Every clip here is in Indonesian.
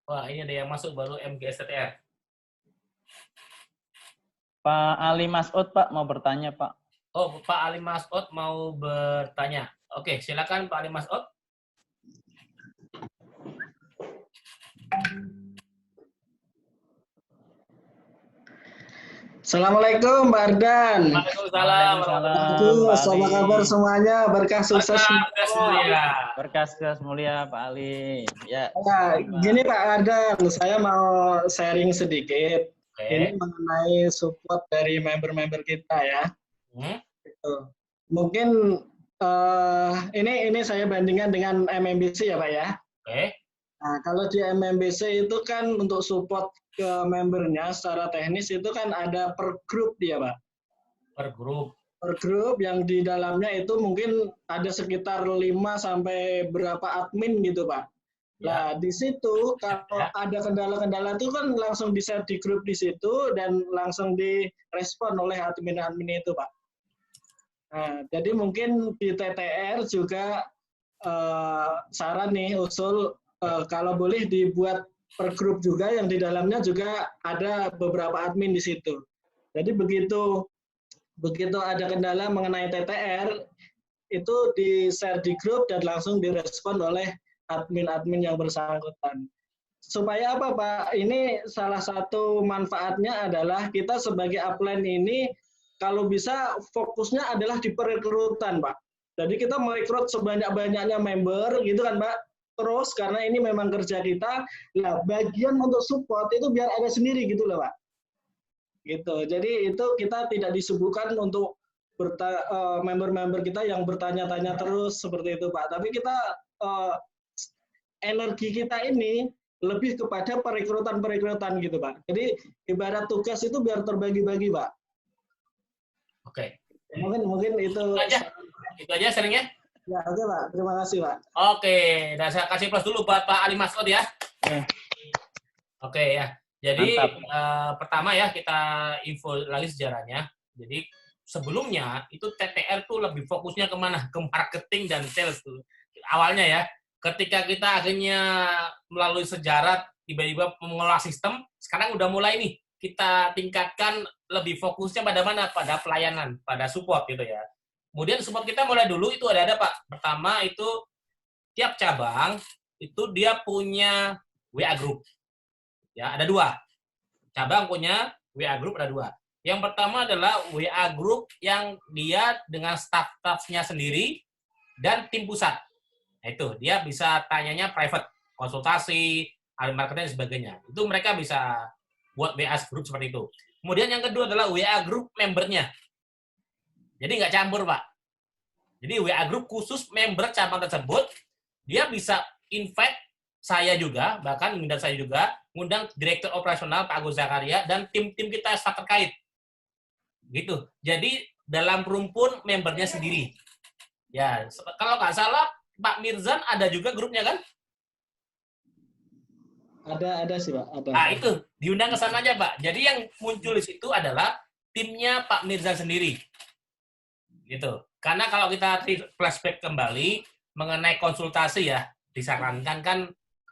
Wah, ini ada yang masuk baru MGSTTR. Pak Ali Masud, Pak, mau bertanya, Pak. Oh, Pak Ali Masud mau bertanya. Oke, silakan Pak Ali Masud. Assalamualaikum Mbak Ardan. Waalaikumsalam warahmatullahi Waalaikumsalam, Pak Ali. Apa kabar semuanya? Berkah sukses wabarakatuh. semua. Mulia. Berkas mulia, Pak Ali. Ya. Nah, gini Pak Ardan, saya mau sharing sedikit. Ini Oke. mengenai support dari member-member kita ya. Hmm, Gitu. Mungkin ini saya bandingkan dengan MMBC ya Pak ya. Oke. Nah, kalau di MMBC itu kan untuk support ke membernya secara teknis itu kan ada per grup dia Pak. Per grup. Per grup yang di dalamnya itu mungkin ada sekitar 5 sampai berapa admin gitu Pak. Ya. Nah, di situ kalau ada kendala-kendala itu kan langsung di-share di grup di situ dan langsung direspon oleh admin-admin itu Pak. Nah, jadi mungkin di TTR juga saran nih usul kalau boleh dibuat per grup juga yang di dalamnya juga ada beberapa admin di situ. Jadi begitu ada kendala mengenai TTR, itu di-share di grup dan langsung direspon oleh admin-admin yang bersangkutan. Supaya apa Pak? Ini salah satu manfaatnya adalah kita sebagai upline ini kalau bisa fokusnya adalah di perekrutan Pak. Jadi kita merekrut sebanyak-banyaknya member gitu kan Pak. Terus karena ini memang kerja kita, nah bagian untuk support itu biar ada sendiri gitu loh Pak. Gitu. Jadi itu kita tidak disibukkan untuk member-member kita yang bertanya-tanya terus seperti itu Pak. Tapi kita energi kita ini lebih kepada perekrutan gitu Pak. Jadi ibarat tugas itu biar terbagi-bagi Pak. Oke. Mungkin itu. Itu aja seringnya. Ya oke Pak. Terima kasih Pak. Oke, dan saya kasih plus dulu buat Pak Ali Masud ya. Oke ya. Jadi pertama ya kita info lagi sejarahnya. Jadi sebelumnya itu TTR tuh lebih fokusnya kemana? Ke marketing dan sales tuh. Awalnya ya. Ketika kita akhirnya melalui sejarah tiba-tiba mengelola sistem, sekarang udah mulai nih kita tingkatkan lebih fokusnya pada mana? Pada pelayanan, pada support gitu ya. Kemudian support kita mulai dulu itu ada Pak. Pertama itu tiap cabang itu dia punya WA group. Ya, ada 2. Cabang punya WA group ada 2. Yang pertama adalah WA group yang dia dengan staff-staffnya sendiri dan tim pusat. Nah, itu dia bisa tanyanya private, konsultasi, ahli marketing dan sebagainya. Itu mereka bisa buat WA group seperti itu. Kemudian yang kedua adalah WA group membernya. Jadi nggak campur, Pak. Jadi WA group khusus member cabang tersebut, dia bisa invite saya juga, bahkan mengundang saya juga, mengundang direktur operasional Pak Agus Zakaria dan tim-tim kita staf terkait. Gitu. Jadi dalam rumpun membernya sendiri. Ya, kalau nggak salah Pak Mirzan ada juga grupnya kan? Ada sih Pak. Ada. Nah itu diundang ke sana aja Pak. Jadi yang muncul di situ adalah timnya Pak Mirzan sendiri. Gitu. Karena kalau kita flashback kembali mengenai konsultasi ya, disarankan kan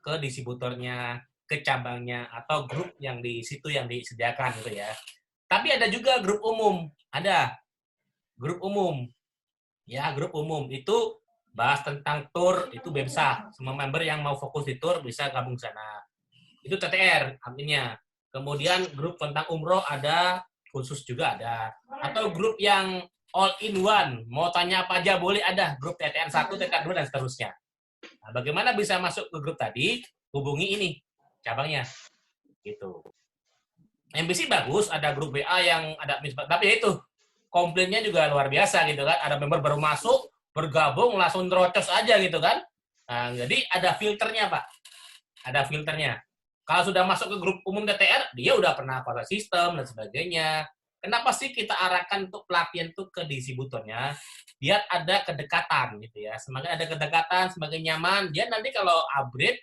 ke distributornya, ke cabangnya, atau grup yang di situ yang disediakan gitu ya. Tapi ada juga grup umum. Ada grup umum. Ya, grup umum. Itu bahas tentang tour, itu bisa. Semua member yang mau fokus di tour bisa gabung sana. Itu TTR artinya. Kemudian grup tentang umroh ada, khusus juga ada. Atau grup yang all in one, mau tanya apa aja boleh ada. Grup TTR 1, TTR 2, dan seterusnya. Nah, bagaimana bisa masuk ke grup tadi? Hubungi ini, cabangnya. Gitu. MBC bagus, ada grup WA yang ada, tapi itu, komplainnya juga luar biasa gitu kan. Ada member baru masuk, bergabung, langsung terocos aja gitu kan. Nah, jadi ada filternya, Pak. Ada filternya. Kalau sudah masuk ke grup umum TTR, dia udah pernah kualitas sistem dan sebagainya. Kenapa sih kita arahkan untuk pelatihan tuh ke distributornya? Biar ada kedekatan gitu ya. Semakin ada kedekatan, semakin nyaman. Dia nanti kalau upgrade,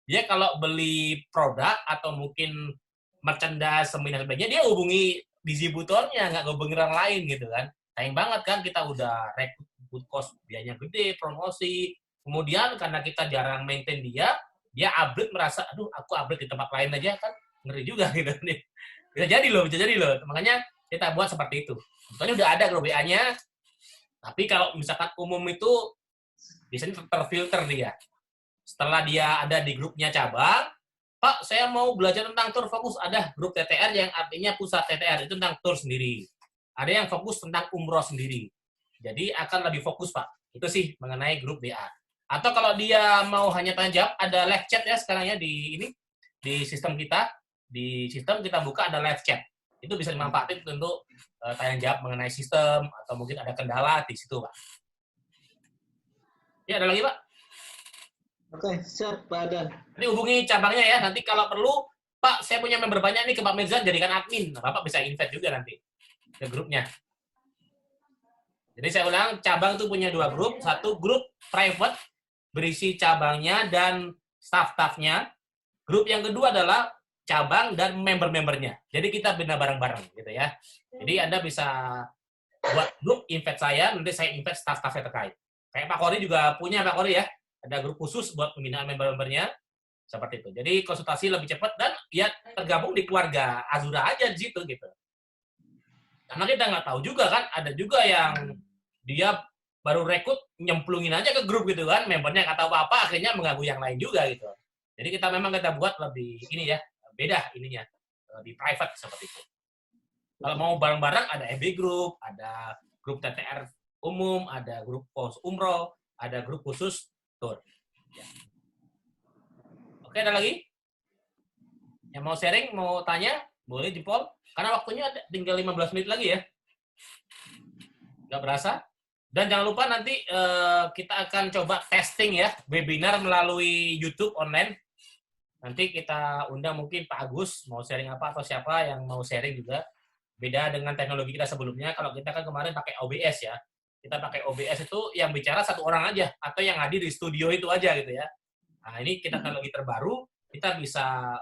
dia kalau beli produk atau mungkin merchandise dan sebagainya, dia hubungi distributornya, nggak hubungi orang lain gitu kan. Sayang banget kan kita udah rekrut cost biayanya gede, promosi. Kemudian karena kita jarang maintain dia, dia upgrade merasa, aduh aku upgrade di tempat lain aja kan ngeri juga gitu nih. Bisa jadi loh. Makanya kita buat seperti itu. Soalnya udah ada grup WA-nya, tapi kalau misalkan umum itu biasanya terfilter dia. Setelah dia ada di grupnya cabang, Pak, saya mau belajar tentang tur fokus. Ada grup TTR yang artinya pusat TTR, itu tentang tur sendiri. Ada yang fokus tentang umroh sendiri. Jadi akan lebih fokus, Pak. Itu sih mengenai grup WA. Atau kalau dia mau hanya tanya jawab, ada live chat ya sekarang ya di sistem kita. Di sistem kita buka ada live chat. Itu bisa dimanfaatin untuk tanya jawab mengenai sistem atau mungkin ada kendala di situ, Pak. Ya, ada lagi, Pak? Oke, siap Pak Adan. Nanti hubungi cabangnya ya. Nanti kalau perlu, Pak, saya punya member banyak nih ke Pak Mirzan, jadikan admin. Bapak bisa invite juga nanti ke grupnya. Jadi saya ulang, cabang itu punya 2 grup. Satu grup private, berisi cabangnya dan staff-staffnya. Grup yang kedua adalah cabang dan member-membernya. Jadi kita bina bareng-bareng gitu ya. Jadi Anda bisa buat grup, invite saya, nanti saya invite staff-staffnya terkait. Kayak Pak Kori juga punya, Pak Kori ya. Ada grup khusus buat pembinaan member-membernya. Seperti itu. Jadi konsultasi lebih cepat dan ya tergabung di keluarga Azura aja di situ gitu. Karena kita nggak tahu juga kan, ada juga yang dia baru rekrut nyemplungin aja ke grup gitu kan, membernya nggak tahu apa-apa, akhirnya mengganggu yang lain juga gitu. Jadi kita buat lebih ini ya, beda ininya, di private seperti itu. Kalau mau bareng-bareng ada FB group, ada grup TTR umum, ada grup pos umroh, ada grup khusus tour. Ya. Oke, ada lagi? Yang mau sharing, mau tanya, boleh di poll. Karena waktunya tinggal 15 menit lagi ya. Nggak berasa. Dan jangan lupa nanti kita akan coba testing ya, webinar melalui YouTube online. Nanti kita undang mungkin Pak Agus, mau sharing apa atau siapa yang mau sharing juga. Beda dengan teknologi kita sebelumnya, kalau kita kan kemarin pakai OBS ya. Kita pakai OBS itu yang bicara 1 orang aja, atau yang hadir di studio itu aja gitu ya. Nah ini kita teknologi terbaru, kita bisa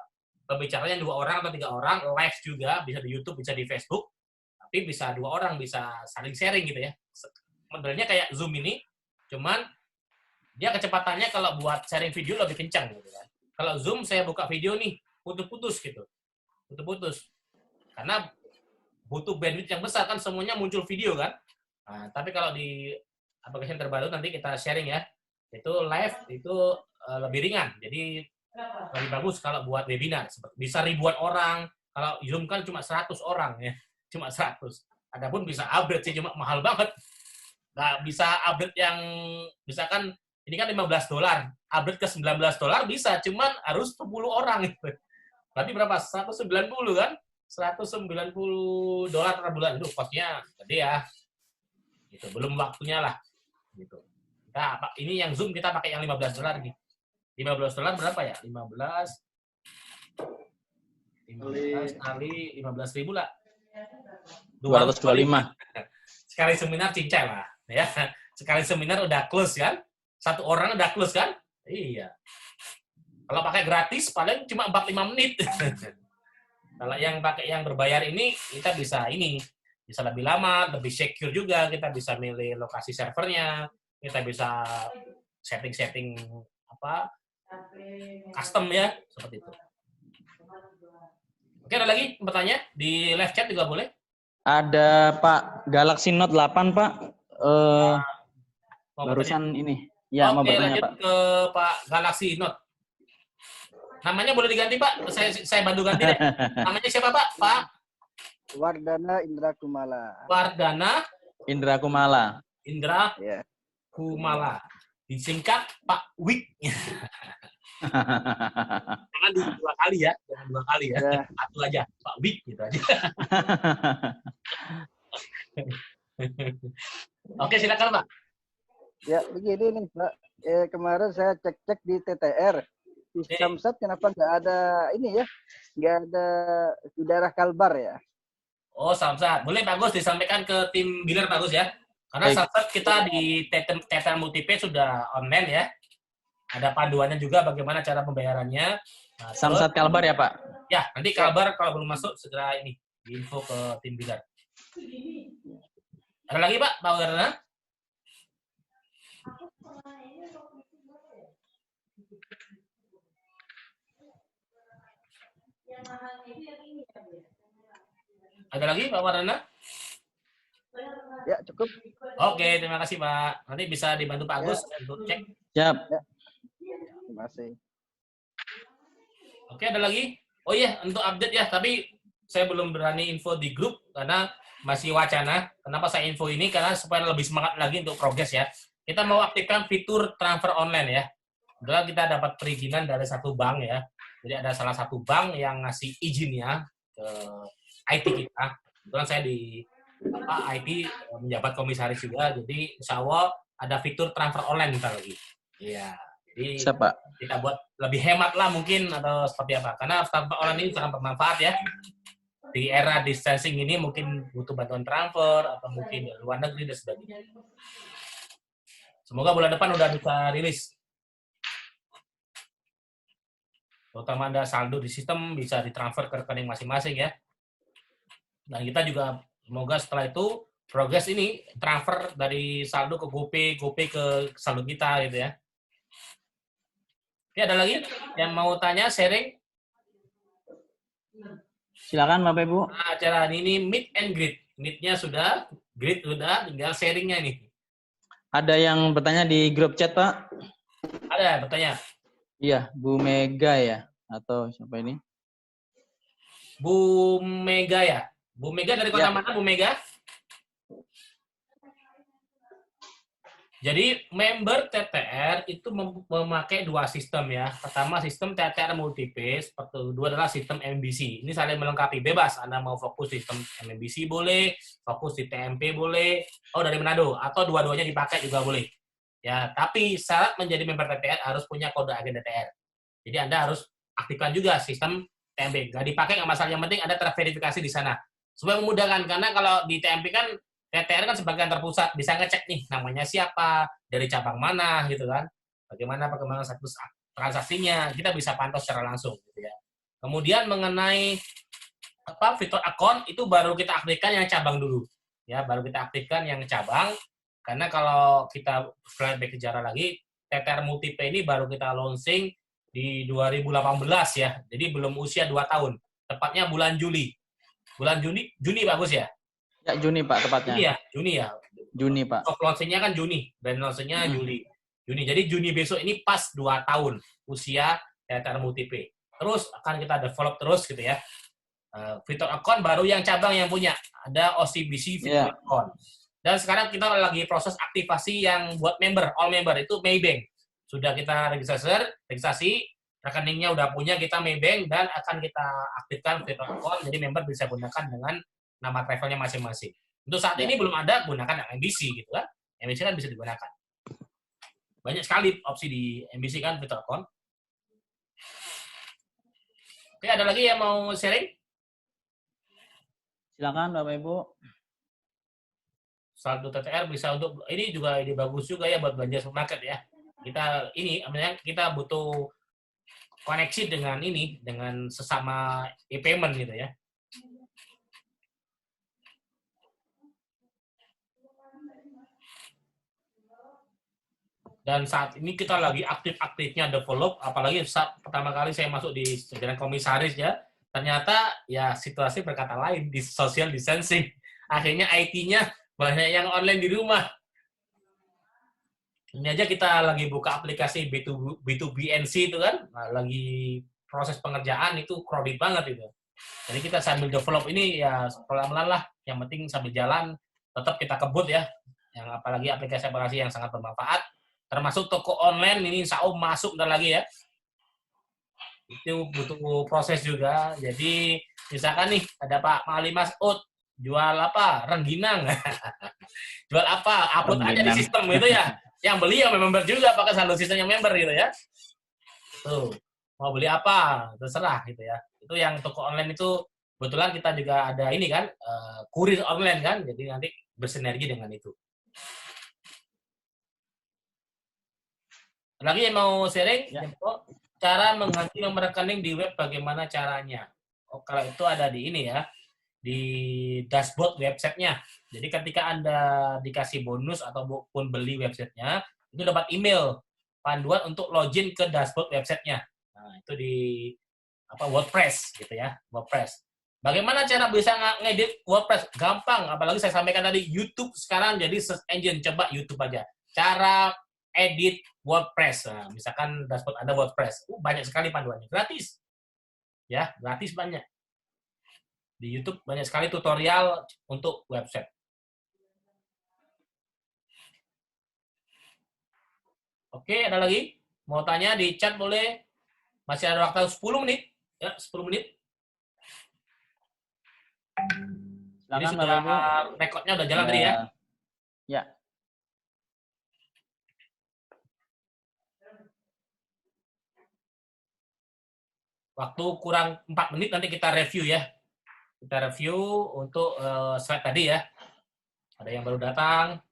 pembicaranya 2 orang atau 3 orang, live juga, bisa di YouTube, bisa di Facebook, tapi bisa 2 orang, bisa saling sharing gitu ya. Modelnya kayak Zoom ini, cuman dia kecepatannya kalau buat sharing video lebih kencang gitu kan. Kalau Zoom saya buka video nih, putus-putus gitu. Putus-putus. Karena butuh bandwidth yang besar kan, semuanya muncul video kan. Nah, tapi kalau di aplikasi terbaru nanti kita sharing ya. Itu live itu lebih ringan. Jadi lebih bagus kalau buat webinar. Bisa ribuan orang. Kalau Zoom kan cuma 100 orang ya. Cuma 100. Adapun bisa upgrade sih, cuma mahal banget. Nggak bisa upgrade yang misalkan ini kan $15, upgrade ke $19 bisa, cuman harus 10 orang gitu. Berarti berapa? 190 kan? $190 per bulan. Itu costnya gede ya. Gitu. Belum waktunya lah. Gitu. Kita ini yang Zoom kita pakai yang $15 nih. $15 berapa ya? 15 kali 15.000 lah. 225. Sekali seminar cincai lah. Ya, sekali seminar udah close kan? 1 orang udah close kan? Iya. Kalau pakai gratis paling cuma 45 menit. Kalau yang pakai yang berbayar ini kita bisa lebih lama, lebih secure juga, kita bisa milih lokasi servernya, kita bisa setting apa custom ya, seperti itu. Oke, ada lagi bertanya di live chat juga boleh? Ada Pak Galaxy Note 8 Pak. Barusan ini. Ya, mau Oke, bertanya lanjut Pak. ke Pak Galaxy Note. Namanya boleh diganti Pak? Saya bantu ganti deh. Namanya siapa Pak? Pak Wardana Indra Kumala. Wardana Indra Kumala. Indra Ya. Kumala. Disingkat Pak Wik. Jangan 2 kali ya. Jangan 2 kali ya. Ya. 1 aja. Pak Wik gitu aja. Oke, silakan Pak. Ya, begini nih, Pak. Kemarin saya cek-cek di TTR. Di Samsat kenapa nggak ada ini ya? Nggak ada di daerah Kalbar ya? Oh, Samsat. Boleh Pak Gus disampaikan ke tim Bilar Pak Gus ya. Karena Baik. Samsat kita di TTR Multipay sudah online ya. Ada panduannya juga bagaimana cara pembayarannya. Nah, Samsat Kalbar ya Pak? Ya, nanti kabar kalau belum masuk segera ini diinfo ke tim Bilar. Ada lagi Pak Wardana? Ada lagi Pak Wardana? Ya, cukup. Oke, terima kasih Pak. Nanti bisa dibantu Pak Agus untuk cek. Siap. Terima kasih. Oke, ada lagi? Oh iya, untuk update ya, tapi saya belum berani info di grup karena masih wacana. Kenapa saya info ini? Karena supaya lebih semangat lagi untuk progres ya. Kita mau aktifkan fitur transfer online ya. Kemudian kita dapat perizinan dari satu bank ya. Jadi ada salah satu bank yang ngasih izinnya ke IT kita. Kebetulan saya di IT menjabat komisaris juga. Jadi insya Allah ada fitur transfer online bentar lagi. Iya. Jadi Siap, Pak. kita buat lebih hemat lah mungkin atau seperti apa. Karena transfer online ini sangat bermanfaat ya. Di era distancing ini mungkin butuh bantuan transfer atau mungkin dari luar negeri dan sebagainya. Semoga bulan depan udah bisa rilis. Terutama ada saldo di sistem bisa ditransfer ke rekening masing-masing ya. Dan kita juga semoga setelah itu progres ini transfer dari saldo ke GoPay ke saldo kita gitu ya. Oke, ada lagi yang mau tanya, sharing? Silakan Bapak Ibu. Nah, acara ini meet and greet. Meet-nya sudah, greet sudah, tinggal sharing-nya nih. Ada yang bertanya di grup chat, Pak? Ada bertanya. Iya, Bu Mega ya? Atau siapa ini? Bu Mega ya? Bu Mega dari kota Ya. mana, Bu Mega? Jadi member TTR itu memakai dua sistem ya. Pertama sistem TTR multi-phase, kedua adalah sistem MBC. Ini saling melengkapi, bebas. Anda mau fokus sistem MBC boleh, fokus di TMP boleh, dari Manado, atau dua-duanya dipakai juga boleh. Ya, tapi syarat menjadi member TTR harus punya kode agen TTR. Jadi Anda harus aktifkan juga sistem TMP. Nggak dipakai nggak masalah, yang penting Anda terverifikasi di sana. Supaya memudahkan, karena kalau di TMP kan TTR kan sebagian terpusat, bisa ngecek nih namanya siapa, dari cabang mana gitu kan. Bagaimana perkembangan status transaksinya, kita bisa pantau secara langsung gitu ya. Kemudian mengenai fitur akun itu baru kita aktifkan yang cabang dulu. Ya, baru kita aktifkan yang cabang karena kalau kita flashback sejarah lagi, TTR Multipay ini baru kita launching di 2018 ya. Jadi belum usia 2 tahun. Tepatnya bulan Juli. Bulan Juni bagus ya? Ya, Juni Pak tepatnya. Juni ya? Juni ya? Juni Pak. Soft launching-nya kan Juni, brand launching-nya Juli. Jadi Juni besok ini pas 2 tahun usia TTR Multipay. Terus akan kita develop terus gitu ya. Fitur account baru yang cabang yang punya. Ada OCBC fitur account. Dan sekarang kita lagi proses aktivasi yang buat member, all member itu Maybank. Sudah kita registrasi, rekeningnya udah punya kita Maybank dan akan kita aktifkan fitur account jadi member bisa gunakan dengan nama travelnya masing-masing. Untuk saat ini belum ada, gunakan yang MBC gitu kan. MBC kan bisa digunakan. Banyak sekali opsi di MBC kan fitur account. Oke, ada lagi yang mau sharing? Silakan Bapak Ibu. Saldo TTR bisa untuk ini juga ide bagus juga ya buat belanja supermarket ya. Kita butuh koneksi dengan sesama e-payment gitu ya. Dan saat ini kita lagi aktif-aktifnya develop, apalagi saat pertama kali saya masuk di jajaran komisaris ya, ternyata ya situasi berkata lain di social distancing. Akhirnya IT-nya banyak yang online di rumah. Ini aja kita lagi buka aplikasi B2BNC itu kan, lagi proses pengerjaan itu crowded banget itu. Jadi kita sambil develop ini ya pelan-pelan lah, yang penting sambil jalan tetap kita kebut ya. Yang apalagi aplikasi-aplikasi yang sangat bermanfaat, termasuk toko online ini insya Allah masuk bentar lagi ya. Itu butuh proses juga. Jadi misalkan nih ada Pak Mali Masud jual apa? Rengginang. Jual apa? Upload aja di sistem gitu ya. Yang beli yang member juga pakai saldo sistem yang member gitu ya. Tuh, mau beli apa? Terserah gitu ya. Itu yang toko online itu kebetulan kita juga ada ini kan, kurir online kan. Jadi nanti bersinergi dengan itu. Lagi yang mau sharing? Ya. Cara mengganti nomor rekening di web bagaimana caranya? Kalau itu ada di ini ya. Di dashboard websitenya. Jadi ketika Anda dikasih bonus ataupun beli websitenya, itu dapat email panduan untuk login ke dashboard websitenya. Nah, itu di WordPress gitu ya, WordPress. Bagaimana cara bisa ngedit WordPress? Gampang, apalagi saya sampaikan tadi YouTube sekarang jadi search engine, coba YouTube aja. Cara edit WordPress. Nah, misalkan dashboard ada WordPress, banyak sekali panduannya, gratis. Ya, gratis banyak. Di YouTube banyak sekali tutorial untuk website. Oke, ada lagi? Mau tanya di chat boleh? Masih ada waktu 10 menit. Ya, 10 menit. Jadi Silakan sudah Bapak Ibu. rekodnya udah jalan tadi ya? Ya. Waktu kurang 4 menit nanti kita review ya. Kita review untuk slide tadi ya. Ada yang baru datang.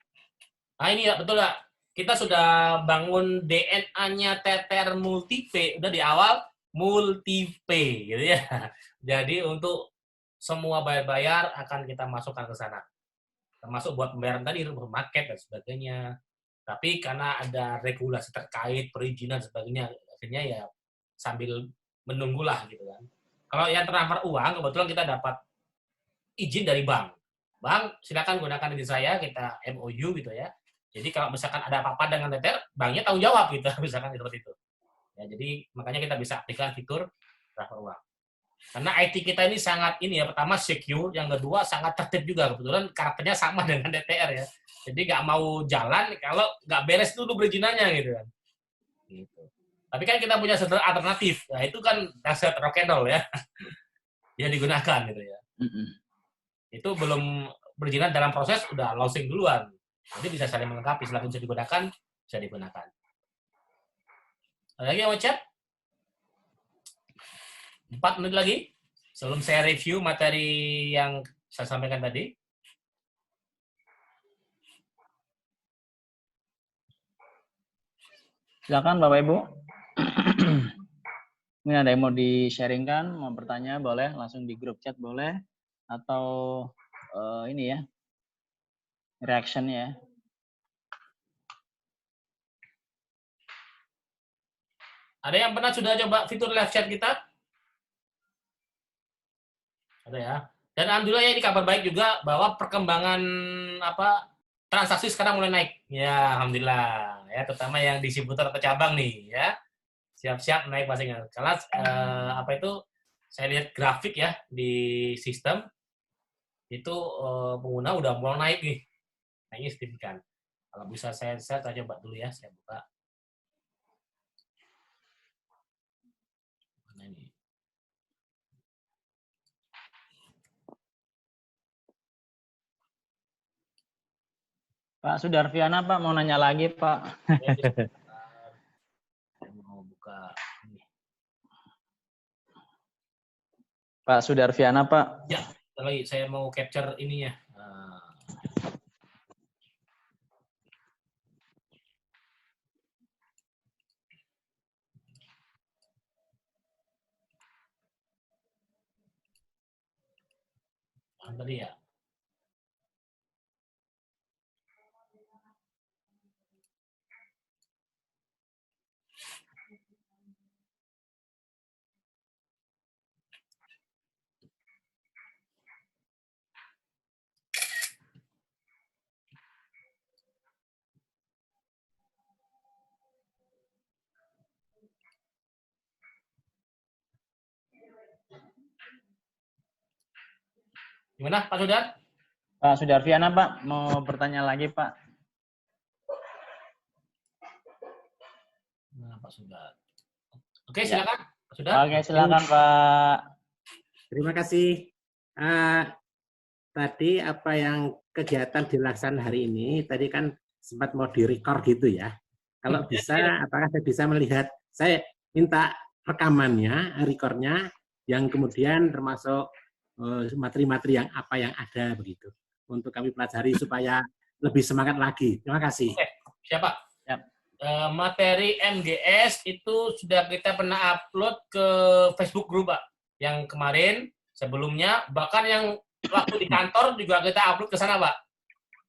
Nah ini ya, betul ya. Kita sudah bangun DNA-nya TTR Multi-P. Udah di awal, Multi-P gitu ya. Jadi untuk semua bayar-bayar akan kita masukkan ke sana. Termasuk buat pembayaran tadi, market dan sebagainya. Tapi karena ada regulasi terkait, perizinan dan sebagainya, akhirnya ya sambil menunggulah gitu kan. Kalau yang transfer uang, kebetulan kita dapat izin dari bank. Bank, silakan gunakan izin saya, kita MOU gitu ya. Jadi kalau misalkan ada apa-apa dengan TTR, banknya tanggung jawab gitu, misalkan seperti itu. Ya, jadi makanya kita bisa aktifkan fitur transfer uang. Karena IT kita ini sangat ini ya, pertama secure, yang kedua sangat tertib juga. Kebetulan karakternya sama dengan DTR ya. Jadi nggak mau jalan kalau nggak beres dulu perizinannya gitu kan. Gitu. Tapi kan kita punya setelah alternatif. Nah itu kan dasar rock'n'roll ya. Yang digunakan gitu ya. Itu belum perizinan dalam proses, udah launching duluan. Jadi bisa saling melengkapi, selagi bisa digunakan, bisa digunakan. Ada lagi yang mau chat? 4 menit lagi sebelum saya review materi yang saya sampaikan tadi. Silakan Bapak Ibu. Mungkin ada yang mau di-sharingkan, mau bertanya boleh, langsung di grup chat boleh, atau ini ya, reaction ya. Ada yang pernah sudah coba fitur live chat kita? Ada ya. Dan alhamdulillah ya ini kabar baik juga bahwa perkembangan transaksi sekarang mulai naik. Ya, alhamdulillah. Ya, terutama yang distributor atau cabang nih ya. Siap-siap naik pastinya. Karena saya lihat grafik ya di sistem itu pengguna udah mulai naik nih. Naiknya signifikan. Kalau bisa saya coba dulu ya, saya buka. Mana ini? Pak Sudarviana Pak mau nanya lagi Pak. Saya mau buka ini. Pak Sudarviana Pak. Ya, lagi saya mau capture ininya. Tadi ya. Gimana Pak Sudar? Pak Sudarviana Pak mau bertanya lagi Pak. Nah, Pak Sudar. Oke, silakan Pak Sudar. Oke, silakan Pak. Terima kasih. Tadi apa yang kegiatan dilaksanakan hari ini, tadi kan sempat mau direcord gitu ya. Kalau bisa, apakah saya bisa melihat, saya minta rekamannya, recordnya, yang kemudian termasuk materi-materi yang apa yang ada begitu. Untuk kami pelajari supaya lebih semangat lagi. Terima kasih. Oke, siapa? Materi MGS itu sudah kita pernah upload ke Facebook group Pak. Yang kemarin, sebelumnya, bahkan yang waktu di kantor juga kita upload ke sana Pak.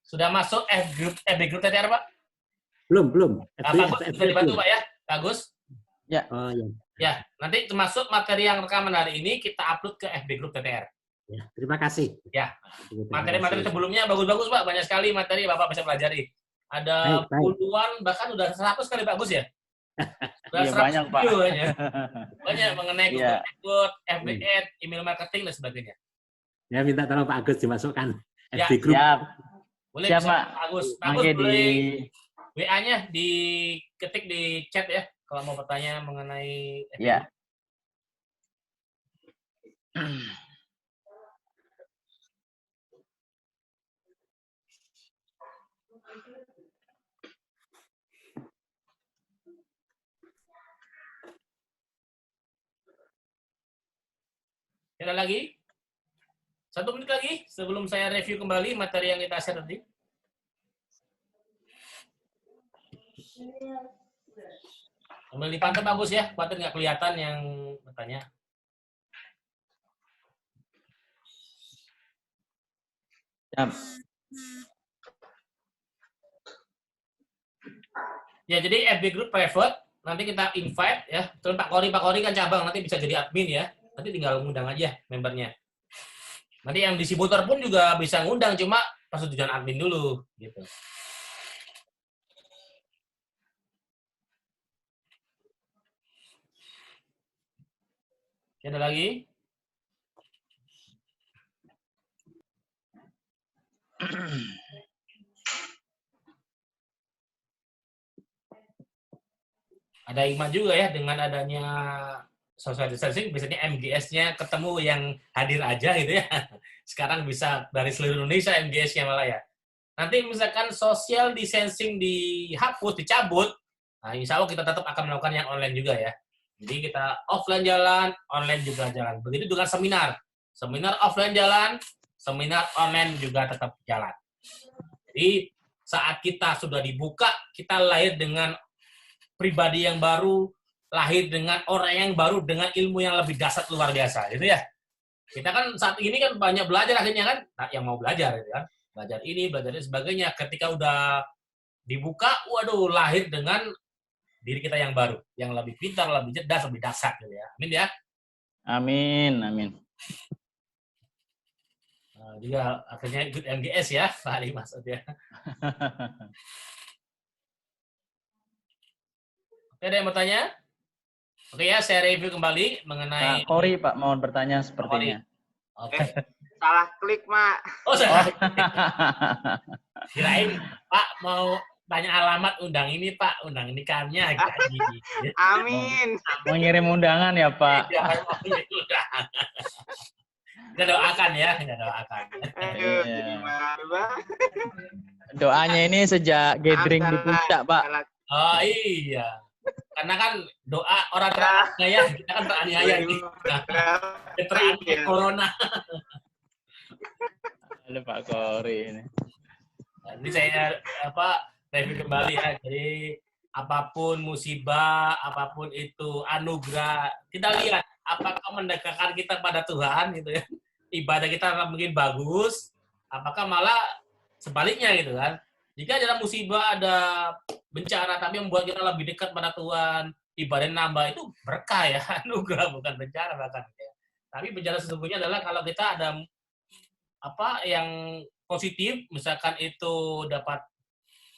Sudah masuk FB group TTR Pak? Belum. Pak Agus bisa dibantu Pak ya? Pak Agus? Ya. Oh, ya. Ya, nanti termasuk materi yang rekaman hari ini kita upload ke FB Group TTR. Ya, terima kasih. Ya, Terima materi-materi kasih. sebelumnya bagus-bagus Pak, banyak sekali materi Bapak bisa pelajari. Ada Baik, baik. puluhan, bahkan udah 100 kali Pak Gus ya? Udah Iya 100 banyak Pak. video kayaknya. Banyak mengenai Google Iya. AdWords, FB Ads, email marketing, dan sebagainya. Ya, minta tolong Pak Agus dimasukkan Ya, FB Group. Siap. Boleh Siap, bisa Pak. Pak Agus. Pak Agus Mangke di boleh WA-nya diketik di chat ya, kalau mau bertanya mengenai FB ya. Group. Ada lagi? 1 menit lagi sebelum saya review kembali materi yang kita share tadi. Sambil dipantau bagus ya, khawatir nggak kelihatan yang bertanya. Siap. Ya, jadi FB Group private, nanti kita invite ya. Terus Pak Kori kan cabang, nanti bisa jadi admin ya. Nanti tinggal ngundang aja membernya. Nanti yang distributor pun juga bisa ngundang, cuma persetujuan admin dulu gitu. Ada lagi? Ada hikmah juga ya dengan adanya social distancing, biasanya MGS-nya ketemu yang hadir aja gitu ya. Sekarang bisa dari seluruh Indonesia MGS-nya malah ya. Nanti misalkan social distancing dihapus, dicabut, nah insya Allah kita tetap akan melakukan yang online juga ya. Jadi kita offline jalan, online juga jalan. Begitu dengan seminar. Seminar offline jalan, seminar online juga tetap jalan. Jadi saat kita sudah dibuka, kita lahir dengan pribadi yang baru, lahir dengan orang yang baru, dengan ilmu yang lebih dahsyat luar biasa, gitu ya. Kita kan saat ini kan banyak belajar akhirnya kan, nah, yang mau belajar, gitu kan. Belajar ini, belajar ini, sebagainya. Ketika udah dibuka, waduh, lahir dengan diri kita yang baru, yang lebih pintar, lebih cerdas, lebih dahsyat, gitu ya. Amin ya. Amin, amin. Nah, juga akhirnya ikut MGS ya, Pak Ali maksudnya. Oke, ada yang mau tanya? Oke ya, saya review kembali mengenai... Pak Kori, Pak, mau bertanya sepertinya. Oke. Salah klik, Mak. Oh, saya kirain Pak mau tanya alamat undang ini, Pak. Undang ini kami gaji. Amin. Mau ngirim undangan ya, Pak? Ya, kita doakan ya, kita doakan. Aduh, Iya. jadi malu, Pak. Doanya ini sejak gathering di puncak, Pak. Oh iya. Karena kan doa orang teraniaya, kita kan teraniaya nih. Teraniaya corona. Ada Pak Kori ini. Ini saya review kembali ya. Jadi apapun musibah, apapun itu anugerah, kita lihat apakah mendekatkan kita pada Tuhan gitu ya. Ibadah kita mungkin bagus, apakah malah sebaliknya gitu kan. Jika dalam musibah ada bencana tapi membuat kita lebih dekat pada Tuhan, ibadah nambah, itu berkah ya, anugerah bukan bencana bahkan ya. Tapi bencana sesungguhnya adalah kalau kita ada yang positif, misalkan itu dapat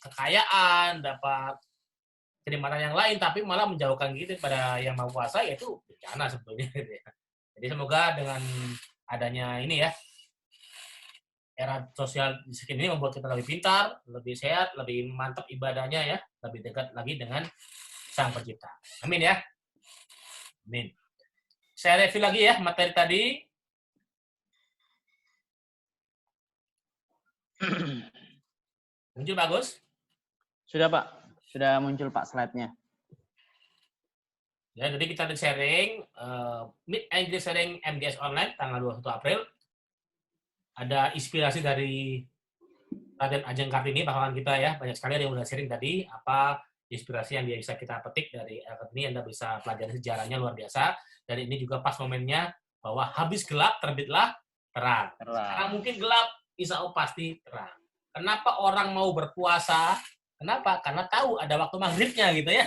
kekayaan, dapat kenikmatan yang lain, tapi malah menjauhkan kita pada yang Maha Kuasa, yaitu bencana sebetulnya gitu ya. Jadi semoga dengan adanya ini ya, era sosial ini membuat kita lebih pintar, lebih sehat, lebih mantap ibadahnya ya, lebih dekat lagi dengan Sang Pencipta. Amin ya. Amin. Saya review lagi ya materi tadi. Muncul bagus? Sudah, Pak. Sudah muncul, Pak, slide-nya. Ya, jadi kita sharing Meet and Greet sharing MGS online tanggal 21 April. Ada inspirasi dari Raden Ajeng Kartini, pahlawan kita ya. Banyak sekali yang udah sharing tadi apa inspirasi yang bisa kita petik dari Kartini. Anda bisa pelajari sejarahnya luar biasa. Dan ini juga pas momennya bahwa habis gelap terbitlah terang. Sekarang mungkin gelap, insya Allah pasti terang. Kenapa orang mau berpuasa? Kenapa? Karena tahu ada waktu maghribnya gitu ya.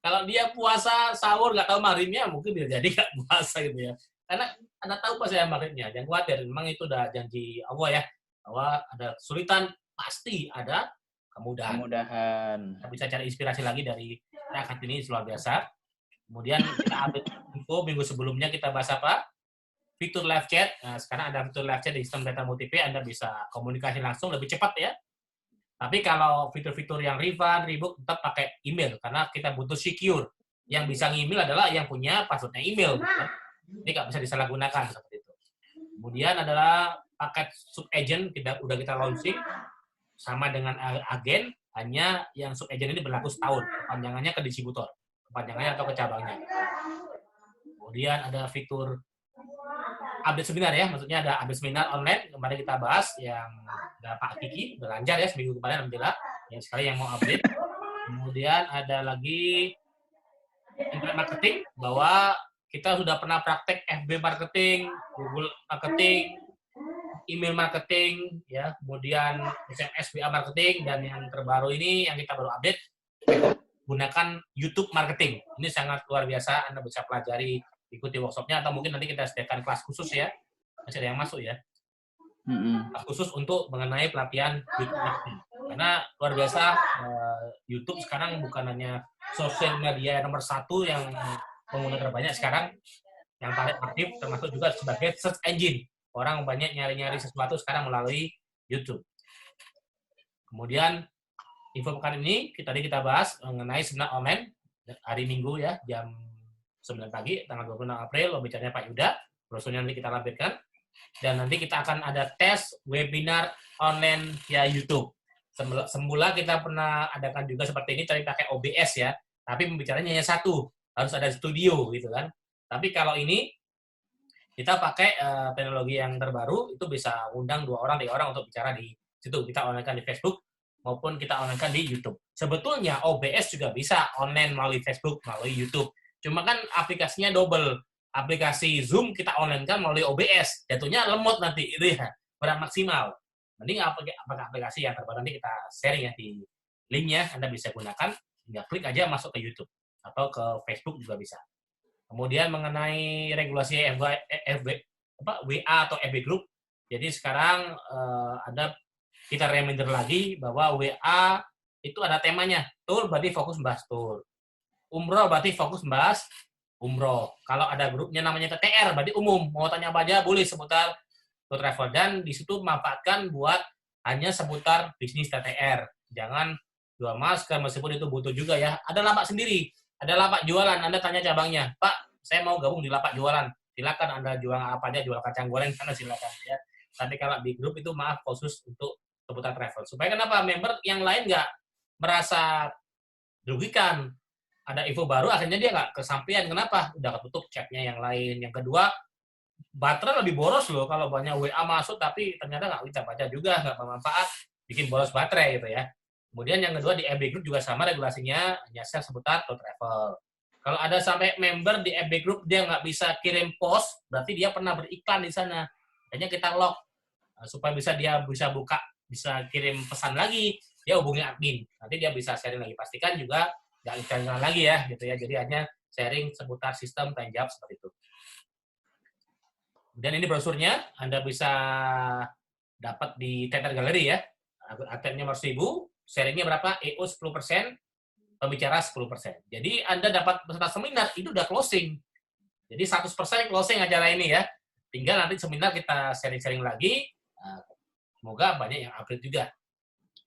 Kalau dia puasa sahur nggak tahu maghribnya, mungkin bisa jadi nggak puasa gitu ya. Karena Anda tahu pas saya maghribnya, jangan khawatir. Memang itu udah janji Allah ya, bahwa ada kesulitan pasti ada kemudahan. Kemudahan. Kita bisa cari inspirasi lagi dari reakat ini luar biasa. Kemudian kita update info minggu sebelumnya kita bahas apa? Fitur live chat. Nah, sekarang ada fitur live chat di sistem data multiple, Anda bisa komunikasi langsung lebih cepat ya. Tapi kalau fitur-fitur yang refund, rebook tetap pakai email karena kita butuh secure. Yang bisa email adalah yang punya passwordnya email. Gitu kan. Ini nggak bisa disalahgunakan seperti itu. Kemudian adalah paket sub agent udah kita launching sama dengan agen, hanya yang sub agent ini berlaku setahun. Kepanjangannya ke distributor, kepanjangannya atau ke cabangnya. Kemudian ada fitur update seminar ya, maksudnya ada update seminar online kemarin kita bahas yang ada Pak Kiki, udah lancar ya seminggu kemarin alhamdulillah. Yang sekali yang mau update. Kemudian ada lagi internet marketing, bahwa kita sudah pernah praktek FB marketing, Google marketing, email marketing, ya, kemudian SMS WA marketing, dan yang terbaru ini yang kita baru update gunakan YouTube marketing. Ini sangat luar biasa, Anda bisa pelajari, ikuti workshopnya, atau mungkin nanti kita sediakan kelas khusus ya, masih ada yang masuk ya, kelas khusus untuk mengenai pelatihan YouTube marketing. Karena luar biasa, YouTube sekarang bukan hanya sosial media nomor 1 yang pengguna terbanyak sekarang, yang paling aktif, termasuk juga sebagai search engine. Orang banyak nyari-nyari sesuatu sekarang melalui YouTube. Kemudian info pekan ini tadi kita bahas mengenai seminar online hari Minggu ya, jam 9 pagi tanggal 26 April, bicaranya Pak Yuda, brosurnya nanti kita lampirkan. Dan nanti kita akan ada tes webinar online via YouTube. Semula kita pernah adakan juga seperti ini, tapi pakai OBS ya, tapi pembicaranya hanya satu, harus ada studio gitu kan. Tapi kalau ini kita pakai teknologi yang terbaru, itu bisa undang 2 orang, 3 orang untuk bicara di situ. Kita online-kan di Facebook maupun kita online-kan di YouTube. Sebetulnya OBS juga bisa online melalui Facebook, melalui YouTube. Cuma kan aplikasinya double. Aplikasi Zoom kita online-kan melalui OBS. Jatuhnya lemot nanti, itu ya, kurang maksimal. Mending apakah aplikasi yang terbaru nanti kita sharing ya di linknya, Anda bisa gunakan, tinggal klik aja masuk ke YouTube. Atau ke Facebook juga bisa. Kemudian mengenai regulasi WA atau FB Group, jadi sekarang ada kita reminder lagi bahwa WA itu ada temanya. Tour berarti fokus membahas tour. Umroh berarti fokus membahas umroh. Kalau ada grupnya namanya TTR berarti umum. Mau tanya apa aja boleh seputar tour travel. Dan di situ manfaatkan buat hanya seputar bisnis TTR. Jangan jual masker meskipun itu butuh juga ya. Ada lapak sendiri. Ada lapak jualan, Anda tanya cabangnya, Pak, saya mau gabung di lapak jualan. Silakan Anda jual apa aja, jual kacang goreng sana silakan ya. Tapi kalau di grup itu maaf khusus untuk seputar travel. Supaya kenapa member yang lain nggak merasa dirugikan. Ada info baru akhirnya dia nggak kesampaian. Kenapa? Udah ketutup chatnya yang lain. Yang kedua, baterai lebih boros loh kalau banyak WA masuk tapi ternyata nggak kita baca juga, nggak bermanfaat, bikin boros baterai gitu ya. Kemudian yang kedua di FB Group juga sama regulasinya, hanya seputar tour travel. Kalau ada sampai member di FB Group dia nggak bisa kirim post, berarti dia pernah beriklan di sana. Hanya kita lock supaya dia bisa buka, bisa kirim pesan lagi, dia hubungi admin. Nanti dia bisa sharing lagi. Pastikan juga nggak iklan lagi ya, gitu ya. Jadi hanya sharing seputar sistem tanya jawab seperti itu. Dan ini brosurnya, Anda bisa dapat di Teater Gallery ya. Atletnya 500.000. Sharingnya berapa? EO 10%, pembicara 10%. Jadi Anda dapat peserta seminar, itu udah closing. Jadi 100% closing acara ini ya. Tinggal nanti seminar kita sharing-sharing lagi. Semoga banyak yang upgrade juga.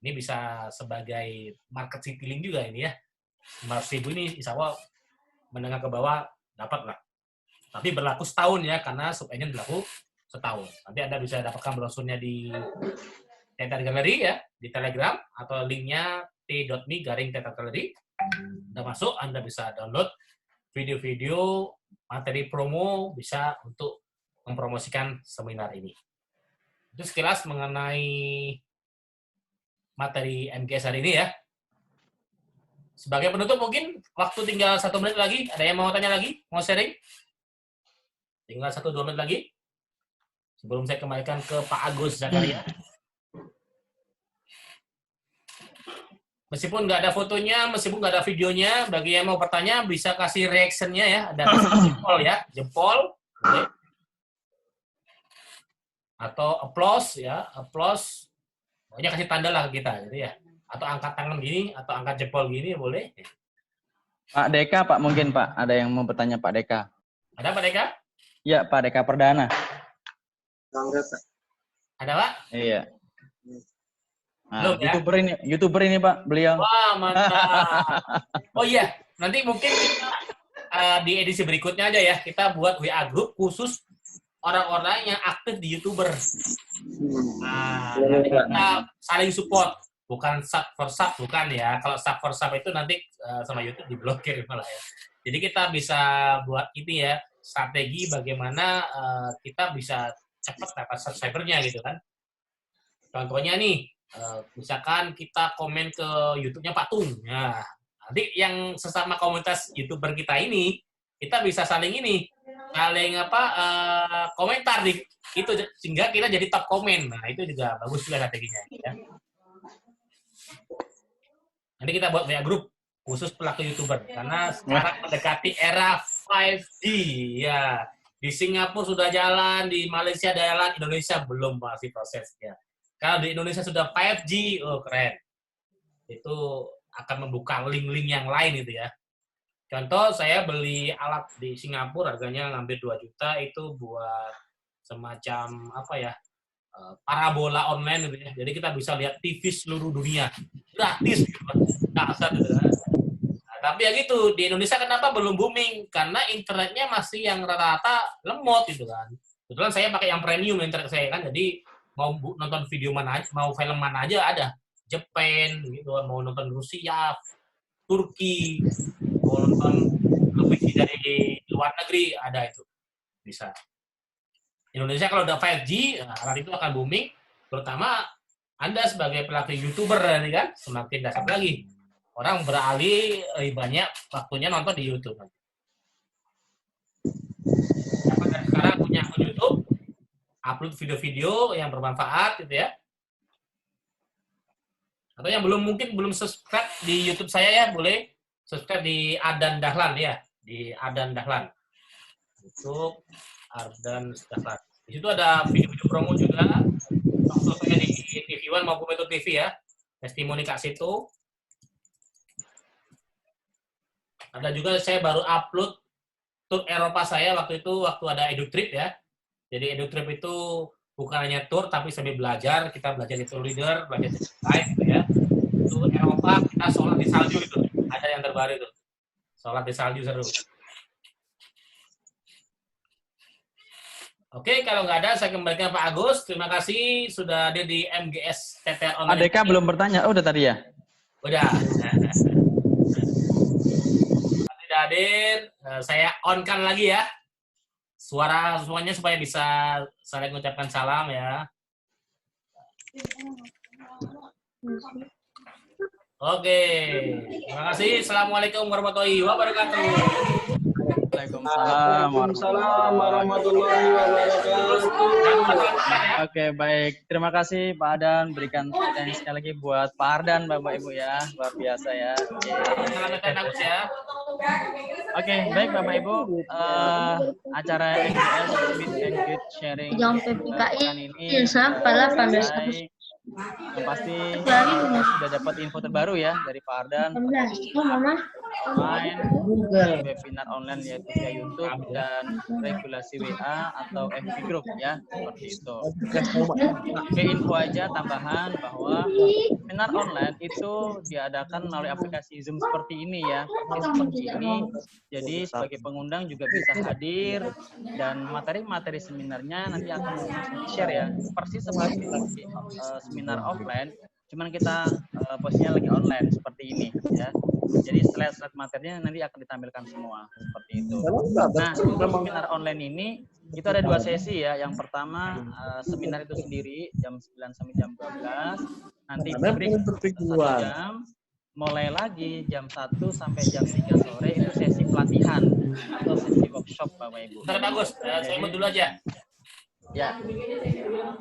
Ini bisa sebagai market citylink juga ini ya. 500.000 ini insya Allah menengah ke bawah dapat lah. Tapi berlaku setahun ya, karena sub-agent berlaku setahun. Nanti Anda bisa dapatkan brosurnya di Teater Gallery ya, di Telegram, atau linknya t.me/Teater Gallery. Anda masuk, Anda bisa download video-video, materi promo, bisa untuk mempromosikan seminar ini. Itu sekilas mengenai materi MKS hari ini ya. Sebagai penutup mungkin, waktu tinggal 1 menit lagi. Ada yang mau tanya lagi? Mau sharing? Tinggal 1-2 menit lagi. Sebelum saya kembalikan ke Pak Agus Zakaria. Meskipun nggak ada fotonya, meskipun nggak ada videonya, bagi yang mau bertanya bisa kasih reaction-nya ya. Ada jempol ya, jempol. Boleh. Atau applause ya, applause. Pokoknya kasih tanda lah ke kita gitu ya. Atau angkat tangan gini, atau angkat jempol gini boleh. Pak Deka, Pak mungkin Pak, ada yang mau bertanya Pak Deka. Ada Pak Deka? Iya, Pak Deka Perdana. Ada Pak? Iya. Nah, Belum, ya? YouTuber ini Pak, beliau. Wah, mantap. Oh iya, nanti mungkin kita di edisi berikutnya aja ya, kita buat WA group khusus orang-orang yang aktif di YouTuber. Nah, nanti kita saling support, bukan sub for sub, bukan ya. Kalau sub for sub itu nanti sama YouTube diblokir malah ya. Jadi kita bisa buat ini ya, strategi bagaimana kita bisa cepat dapat subscribernya gitu kan. Contohnya nih, misalkan kita komen ke YouTube-nya Pak Tung. Nah, nanti yang sesama komunitas YouTuber kita ini, kita bisa saling komentar di itu sehingga kita jadi top komen. Nah, itu juga bagus juga strateginya ya. Nanti kita buat WA group khusus pelaku YouTuber karena sekarang mendekati era 5G ya. Di Singapura sudah jalan, di Malaysia jalan, Indonesia belum, masih prosesnya. Kalau di Indonesia sudah 5G, oh keren. Itu akan membuka link-link yang lain itu ya. Contoh, saya beli alat di Singapura, harganya ngambil 2 juta, itu buat semacam parabola online gitu ya. Jadi kita bisa lihat TV seluruh dunia. Gratis gitu. Dasar gitu kan. Nah, tapi ya gitu, di Indonesia kenapa belum booming? Karena internetnya masih yang rata-rata lemot gitu kan. Kebetulan saya pakai yang premium internet saya kan, jadi mau nonton video mana aja, mau film mana aja ada. Jepang gitu, mau nonton Rusia, Turki, mau nonton lebih dari luar negeri ada itu. Bisa. Indonesia kalau udah 5G, alat itu akan booming, terutama Anda sebagai pelaku YouTuber ini kan semakin dasar lagi. Orang beralih lebih banyak waktunya nonton di YouTube. Siapa dari sekarang punya akun YouTube, upload video-video yang bermanfaat gitu ya. Atau yang belum subscribe di YouTube saya ya, boleh subscribe di Ardan Dahlan ya, di Ardan Dahlan. YouTube Ardan Dahlan. Di situ ada video-video promo juga. Waktu saya di TV One maupun Metro TV ya, testimoni Kak Situ. Ada juga saya baru upload tur Eropa saya waktu ada EduTrip ya. Jadi EduTrip itu bukan hanya tour tapi sambil belajar, kita belajar di tour leader, belajar di guide gitu ya. Itu Eropa kita sholat di salju itu, ada yang terbaru itu. Sholat di salju seru. Oke, kalau nggak ada saya kembalikan Pak Agus. Terima kasih sudah ada di MGS TTR Online. Adeka belum bertanya. Oh, udah tadi ya? Udah. Tidak hadir, saya on-kan lagi ya. Suara semuanya supaya bisa saling mengucapkan salam ya. Oke. Terima kasih. Assalamualaikum warahmatullahi wabarakatuh. Waalaikumsalam warahmatullahi wabarakatuh. Oke, baik. Terima kasih Pak Ardan. Berikan thanks sekali lagi buat Pak Ardan, Bapak Ibu ya. Luar biasa ya. Oke, baik Bapak Ibu. Acara NGS Meet and Greet Sharing pekan ini selesai. Yang pasti sudah dapat info terbaru ya dari Pak Ardan. Online, webinar online yaitu via YouTube dan regulasi WA atau FB Group ya, seperti itu. Oke, info aja tambahan bahwa webinar online itu diadakan melalui aplikasi Zoom seperti ini ya, seperti ini. Jadi sebagai pengundang juga bisa hadir dan materi-materi seminarnya nanti akan di-share ya, persis seperti seminar offline. Cuman kita posisinya lagi online seperti ini ya. Jadi slide materinya nanti akan ditampilkan semua seperti itu. Nah, untuk seminar online ini itu ada 2 sesi ya. Yang pertama seminar itu sendiri jam 9 sampai jam 12. Nanti break 1 jam. Mulai lagi jam 1 sampai jam 3 sore itu sesi pelatihan atau sesi workshop Bapak Ibu. Bentar bagus, saya mau dulu aja. Ya.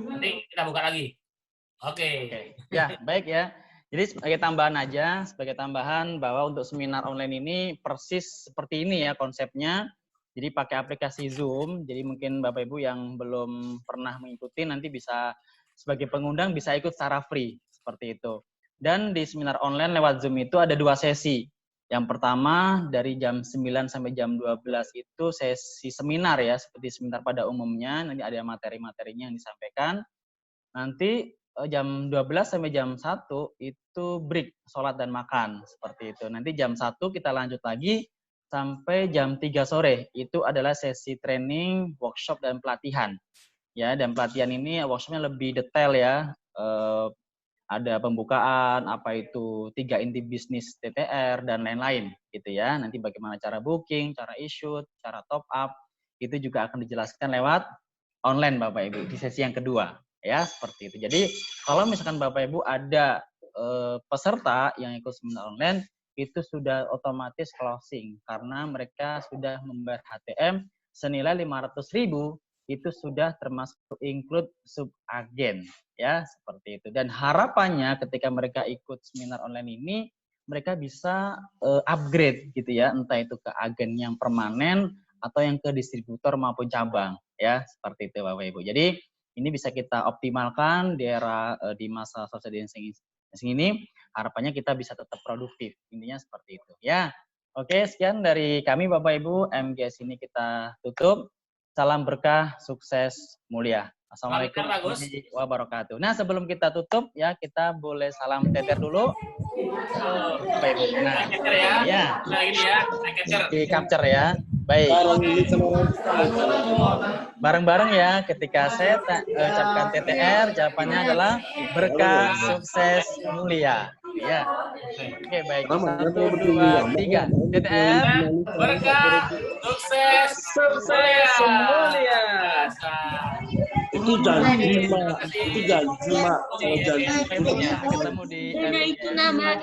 Nanti kita buka lagi. Oke. Ya, baik ya. Jadi sebagai tambahan bahwa untuk seminar online ini persis seperti ini ya konsepnya. Jadi pakai aplikasi Zoom. Jadi mungkin Bapak Ibu yang belum pernah mengikuti nanti bisa sebagai pengundang bisa ikut secara free seperti itu. Dan di seminar online lewat Zoom itu ada 2 sesi. Yang pertama dari jam 9 sampai jam 12 itu sesi seminar ya, seperti seminar pada umumnya. Nanti ada materi-materinya yang disampaikan. Nanti jam 12 sampai jam 1 itu break, sholat dan makan, seperti itu. Nanti jam 1 kita lanjut lagi sampai jam 3 sore. Itu adalah sesi training, workshop, dan pelatihan. Ya, dan pelatihan ini workshopnya lebih detail ya. Ada pembukaan, apa itu 3 inti bisnis TTR, dan lain-lain gitu ya. Nanti bagaimana cara booking, cara issue, cara top up, itu juga akan dijelaskan lewat online Bapak Ibu di sesi yang kedua. Ya, seperti itu. Jadi, kalau misalkan Bapak Ibu ada peserta yang ikut seminar online, itu sudah otomatis closing karena mereka sudah membayar HTM senilai 500.000, itu sudah termasuk include subagen ya, seperti itu. Dan harapannya ketika mereka ikut seminar online ini, mereka bisa upgrade gitu ya, entah itu ke agen yang permanen atau yang ke distributor maupun cabang ya, seperti itu Bapak Ibu. Jadi ini bisa kita optimalkan di era di masa social distancing ini, harapannya kita bisa tetap produktif. Intinya seperti itu ya. Oke, sekian dari kami Bapak Ibu. MGS ini kita tutup. Salam berkah, sukses, mulia. Assalamualaikum warahmatullahi wabarakatuh. Nah, sebelum kita tutup ya, kita boleh salam TTR dulu. Bapak Ibu. Nah, ya. Nah, ini ya, Di capture ya. Baik. Bareng-bareng ya, ketika saya ucapkan TTR, jawabannya adalah berkah, sukses, mulia. Ya. Oke, baik. 1, 2, 3. TTR. berkah, sukses, mulia. Itu janji mak, itu janji mak, kalau janji Ketemu di itu nama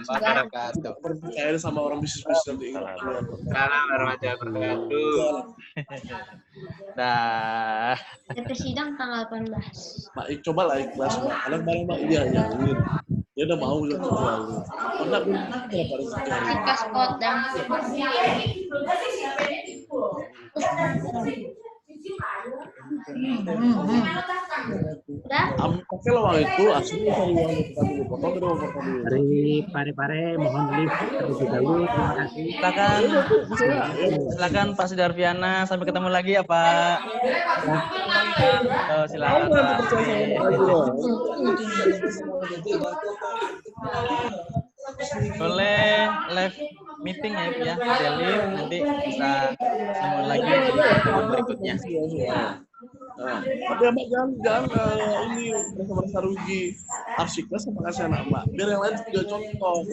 wabarakatuh. percaya sama orang bisnis nanti. Salam warahmatullahi wabarakatuh. Nah, sidang tanggal 18. Mak, coba lah ikhlas mak. Kalian bareng mak, iya ya. Dia udah mau udah terlalu. Karena berapa hari Pasport dan udah. pakai uang itu aslinya cari uang kita dulu. Potong dulu, potong dulu. Dari Pare-Pare mohon lift terlebih dahulu. Terima kasih. silakan Pak Sudarviana, sampai ketemu lagi ya Pak. Oh, silakan Pak. Boleh live meeting ya Ibu ya, ada live, nanti bisa ketemu lagi di pertemuan berikutnya. Nah, tapi abang jangan ini merasa rugi. Arsiknya sama kasih anak mak. Biar yang lain juga contoh.